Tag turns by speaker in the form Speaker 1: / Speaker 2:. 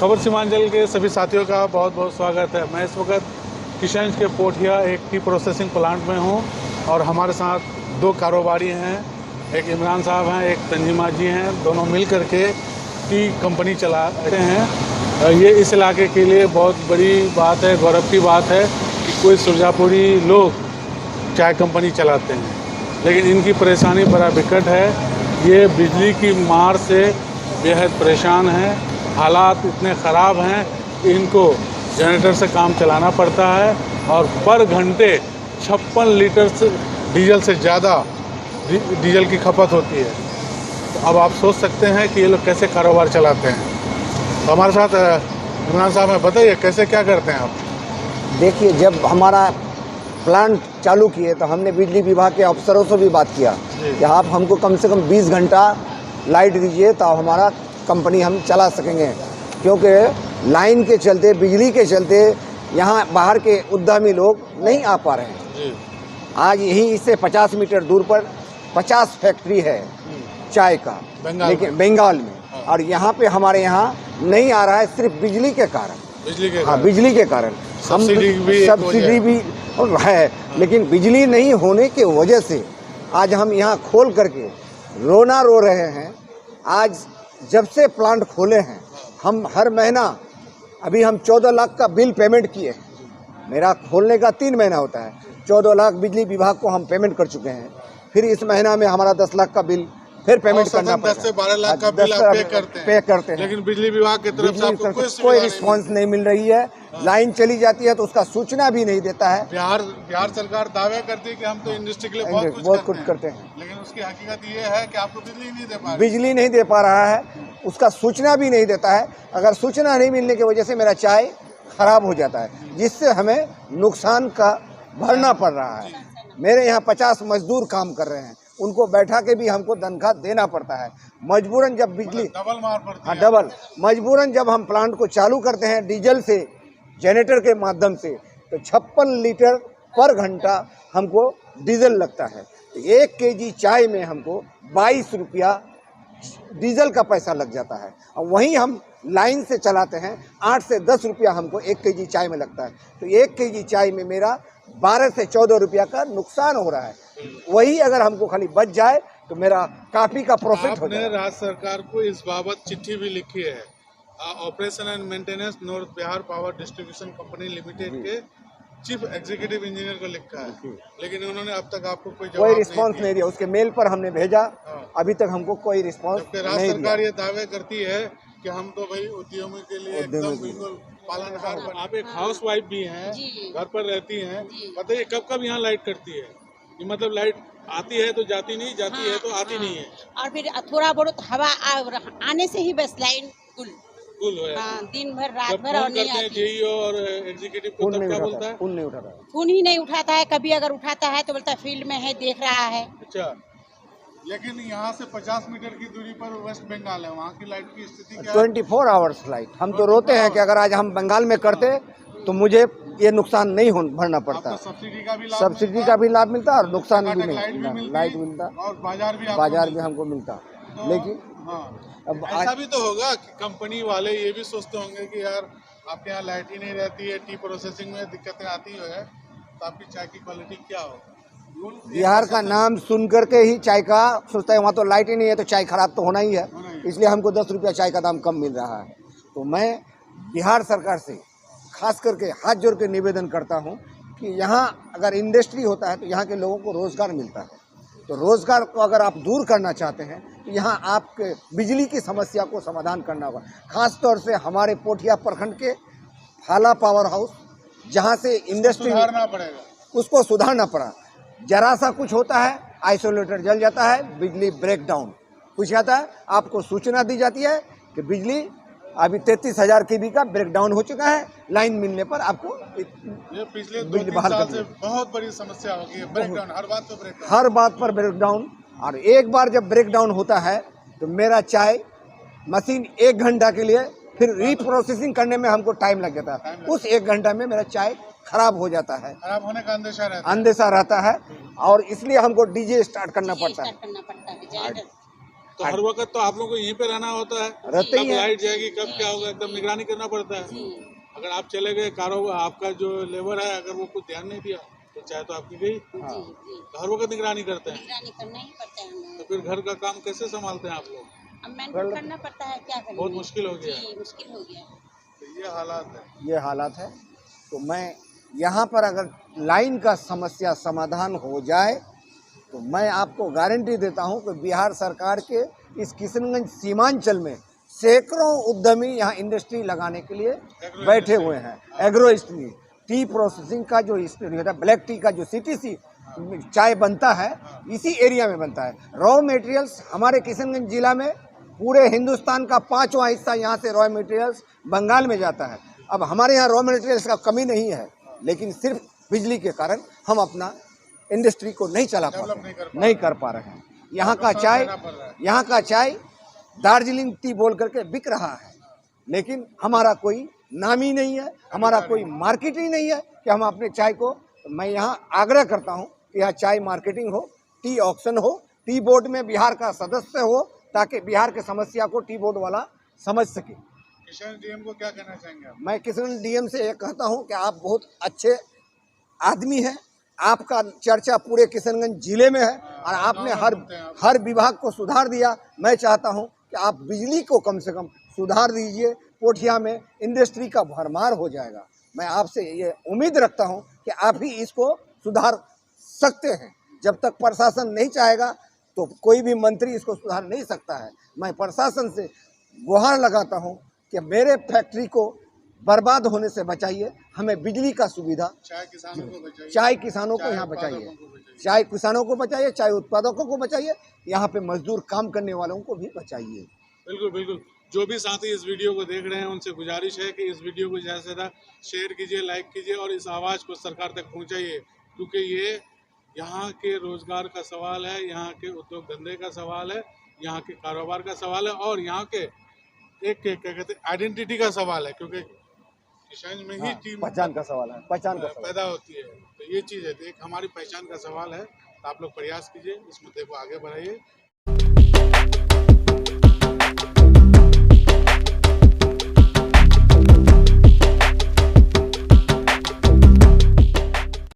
Speaker 1: खबर सीमांचल के सभी साथियों का बहुत बहुत स्वागत है। मैं इस वक्त किशनगंज के पोठिया एक टी प्रोसेसिंग प्लांट में हूं और हमारे साथ दो कारोबारी हैं, एक इमरान साहब हैं, एक तंजीमा जी हैं। दोनों मिल करके टी कंपनी चलाते हैं। ये इस इलाके के लिए बहुत बड़ी बात है, गौरव की बात है कि कोई सुरजापुरी लोग चाय कंपनी चलाते हैं, लेकिन इनकी परेशानी बड़ा विकट है। ये बिजली की मार से बेहद परेशान हैं। हालात इतने ख़राब हैं कि इनको जनरेटर से काम चलाना पड़ता है और पर घंटे 56 लीटर से डीजल से ज़्यादा डीजल की खपत होती है। तो अब आप सोच सकते हैं कि ये लोग कैसे कारोबार चलाते हैं। तो हमारे साथ इमरान साहब हैं, बताइए कैसे क्या करते हैं आप।
Speaker 2: देखिए, जब हमारा प्लांट चालू किए तो हमने बिजली विभाग के अफसरों से भी बात किया कि आप हमको कम से कम 20 घंटा लाइट दीजिए तो हमारा कंपनी हम चला सकेंगे, क्योंकि लाइन के चलते, बिजली के चलते यहाँ बाहर के उद्यमी लोग नहीं आ पा रहे हैं। आज यहीं इससे 50 मीटर दूर पर 50 फैक्ट्री है चाय का, लेकिन बंगाल में, और यहाँ पे हमारे यहाँ नहीं आ रहा है सिर्फ बिजली के कारण। बिजली के कारण सब्सिडी भी है, लेकिन बिजली नहीं होने की वजह से आज हम यहाँ खोल करके रोना रो रहे हैं। आज जब से प्लांट खोले हैं हम हर महीना, अभी हम 14 लाख का बिल पेमेंट किए हैं। मेरा खोलने का 3 महीना होता है, 14 लाख बिजली विभाग को हम पेमेंट कर चुके हैं। फिर इस महीना में हमारा 10 लाख का बिल फिर पेमेंट करना पड़ता है।
Speaker 1: 10 से 12 लाख का बिल आप पे करते हैं, लेकिन बिजली विभाग की तरफ से आपको
Speaker 2: कोई रिस्पांस नहीं मिल रही है। लाइन चली जाती है तो उसका सूचना भी नहीं देता है।
Speaker 1: बिहार सरकार दावे करती है कि हम तो इंडस्ट्री के लिए बहुत कुछ करते हैं, लेकिन उसकी हकीकत ये है कि आपको बिजली नहीं दे पा रहा है। उसका सूचना भी नहीं देता है। अगर सूचना नहीं मिलने की वजह से मेरा चाय खराब हो जाता है, जिससे हमें नुकसान का भरना पड़ रहा है। मेरे यहाँ 50 मजदूर काम कर रहे हैं, उनको बैठा के भी हमको तनख्वाह देना पड़ता है। मजबूरन जब बिजली डबल मार पड़ती है।
Speaker 2: डबल मजबूरन जब हम प्लांट को चालू करते हैं डीजल से, जनरेटर के माध्यम से, तो 56 लीटर पर घंटा हमको डीजल लगता है। तो 1 केजी चाय में हमको 22 रुपया डीजल का पैसा लग जाता है, और वहीं हम लाइन से चलाते हैं 8 से 10 रुपया हमको 1 केजी चाय में लगता है। तो 1 केजी चाय में मेरा 12 से 14 रुपया का नुकसान हो रहा है। वही अगर हमको खाली बच जाए तो मेरा काफ़ी का प्रॉफिट हो जाए।
Speaker 1: आपने राज्य सरकार को इस बाबत चिट्ठी भी लिखी है। Operation and maintenance north Bihar power distribution company limited के चीफ एग्जीक्यूटिव इंजीनियर को लिखा है, लेकिन उन्होंने अब तक आपको कोई
Speaker 2: रिस्पांस नहीं दिया। उसके मेल पर हमने भेजा, अभी तक हमको कोई रिस्पांस नहीं दिया।
Speaker 1: राज्य सरकार ये दावे करती है कि हम तो भाई उद्यमियों के लिए एकदम बिल्कुल पालनहार। आप एक हाउस वाइफ भी हैं, घर पर रहती हैं, बताइए कब कब यहाँ लाइट करती है? मतलब लाइट आती है तो जाती नहीं, जाती है तो आती नहीं है,
Speaker 3: और फिर थोड़ा बहुत हवा आने से ही बस लाइन गुल दिन भर रात भर और नहीं आती।
Speaker 1: जेईओ और एग्जीक्यूटिव को तब क्या बोलता है?
Speaker 3: फोन ही नहीं उठाता है। कभी अगर उठाता है तो बोलता है फील्ड में है, देख रहा है।
Speaker 1: अच्छा, लेकिन यहाँ से 50 मीटर की दूरी पर वेस्ट बंगाल है, वहाँ की लाइट की स्थिति क्या है?
Speaker 2: 24 आवर्स लाइट। हम तो रोते हैं कि अगर आज हम बंगाल में करते तो मुझे ये नुकसान नहीं भरना पड़ता।
Speaker 1: सब्सिडी
Speaker 2: का भी लाभ मिलता और नुकसान भी नहीं, लाइट मिलता
Speaker 1: और
Speaker 2: बाजार भी हमको मिलता। लेकिन
Speaker 1: अब ऐसा भी तो होगा कि कंपनी वाले ये भी सोचते होंगे कि यार आपके यहाँ लाइट ही नहीं रहती है, टी प्रोसेसिंग में दिक्कतें आती है, तो आपकी चाय की क्वालिटी क्या होगा?
Speaker 2: बिहार का नाम सुन करके ही चाय का सोचता है, वहाँ तो लाइट ही नहीं है तो चाय खराब तो होना ही है, इसलिए हमको 10 रुपया चाय का दाम कम मिल रहा है। तो मैं बिहार सरकार से खास करके हाथ जोड़ के निवेदन करता हूँ कि यहाँ अगर इंडस्ट्री होता है तो यहाँ के लोगों को रोज़गार मिलता है। तो रोज़गार को अगर आप दूर करना चाहते हैं तो यहाँ आपके बिजली की समस्या को समाधान करना होगा। खास तौर से हमारे पोठिया प्रखंड के फाला पावर हाउस, जहाँ से इंडस्ट्री उसको सुधारना पड़ा। जरा सा कुछ होता है, आइसोलेटर जल जाता है, बिजली ब्रेकडाउन कुछ आता है, आपको सूचना दी जाती है कि बिजली अभी 33,000 केवी का ब्रेकडाउन हो चुका है। लाइन मिलने पर आपको
Speaker 1: ये पिछले 2-3 साल से बहुत बड़ी समस्या हो गई है। ब्रेकडाउन
Speaker 2: हर बात पर ब्रेकडाउन। और एक बार जब ब्रेकडाउन होता है तो मेरा चाय मशीन 1 घंटा के लिए फिर रीप्रोसेसिंग करने में हमको टाइम लग जाता है। उस 1 घंटा में मेरा चाय खराब हो जाता है,
Speaker 1: खराब होने का
Speaker 2: अंदेशा रहता है, और इसलिए हमको डीजे स्टार्ट करना पड़ता है।
Speaker 1: तो हर वक्त तो आप लोगों को यहीं पे रहना होता है,
Speaker 2: रहते ही
Speaker 1: कब
Speaker 2: है।
Speaker 1: लाइट जाएगी, कब क्या होगा, एकदम निगरानी करना पड़ता है। अगर आप चले गए, कारोबार आपका जो लेबर है अगर वो कुछ ध्यान नहीं दिया तो चाहे तो आपकी गई।
Speaker 3: जी जी
Speaker 1: तो हर वक्त निगरानी करते हैं,
Speaker 3: निगरानी करना ही पड़ता है हमें।
Speaker 1: तो फिर घर का काम कैसे संभालते हैं आप लोग?
Speaker 3: अब मेंटेन करना पड़ता है, क्या करेंगे।
Speaker 1: बहुत मुश्किल हो गया।
Speaker 3: जी मुश्किल हो गया।
Speaker 1: तो ये हालात है।
Speaker 2: ये हालात है। तो मैं यहाँ पर अगर लाइन का समस्या समाधान हो जाए तो मैं आपको गारंटी देता हूँ कि बिहार सरकार के इस किशनगंज सीमांचल में सैकड़ों उद्यमी यहाँ इंडस्ट्री लगाने के लिए बैठे हुए हैं। एग्रो इंडस्ट्री, टी प्रोसेसिंग का जो होता है, ब्लैक टी का जो सीटीसी चाय बनता है, इसी एरिया में बनता है। रॉ मटेरियल्स हमारे किशनगंज जिला में पूरे हिंदुस्तान का 5वां हिस्सा यहाँ से रॉ मटेरियल्स बंगाल में जाता है। अब हमारे यहाँ रॉ मटेरियल्स का कमी नहीं है, लेकिन सिर्फ बिजली के कारण हम अपना इंडस्ट्री को नहीं चला पा रहे हैं, नहीं कर पा रहे हैं। यहाँ का चाय दार्जिलिंग टी बोल करके बिक रहा है, लेकिन हमारा कोई नाम ही नहीं है, हमारा कोई मार्केट ही नहीं है कि हम अपने चाय को। मैं यहाँ आग्रह करता हूँ कि यहाँ चाय मार्केटिंग हो, टी ऑक्शन हो, टी बोर्ड में बिहार का सदस्य हो, ताकि बिहार के समस्या को टी बोर्ड वाला समझ सके।
Speaker 1: किशन डीएम को क्या कहना चाहेंगे आप?
Speaker 2: मैं किशन डीएम से ये कहता हूँ कि आप बहुत अच्छे आदमी हैं, आपका चर्चा पूरे किशनगंज जिले में है और आपने हर विभाग को सुधार दिया। मैं चाहता हूं कि आप बिजली को कम से कम सुधार दीजिए। पोठिया में इंडस्ट्री का भरमार हो जाएगा। मैं आपसे ये उम्मीद रखता हूं कि आप ही इसको सुधार सकते हैं। जब तक प्रशासन नहीं चाहेगा तो कोई भी मंत्री इसको सुधार नहीं सकता है। मैं प्रशासन से गुहार लगाता हूं कि मेरे फैक्ट्री को बर्बाद होने से बचाइए, हमें बिजली का सुविधा,
Speaker 1: चाय किसानों को बचाइए,
Speaker 2: चाय किसानों को यहाँ बचाइए, चाय किसानों को बचाइए, चाय उत्पादकों को बचाइए, यहाँ पे मजदूर काम करने वालों को भी बचाइए।
Speaker 1: बिल्कुल बिल्कुल। जो भी साथी इस वीडियो को देख रहे हैं उनसे गुजारिश है कि इस वीडियो को ज़्यादा से ज़्यादा शेयर कीजिए, लाइक कीजिए और इस आवाज़ को सरकार तक पहुँचाइए, क्योंकि ये यहाँ के रोज़गार का सवाल है, यहाँ के उद्योग धंधे का सवाल है, यहाँ के कारोबार का सवाल है और यहाँ के एक क्या कहते हैं आइडेंटिटी का सवाल है, क्योंकि किसान में ही टीम
Speaker 2: पहचान का सवाल है, पहचान का
Speaker 1: पैदा होती है। तो ये चीज़ है, तो एक हमारी पहचान का सवाल है। तो आप लोग प्रयास कीजिए, इस मुद्दे को आगे बढ़ाइए।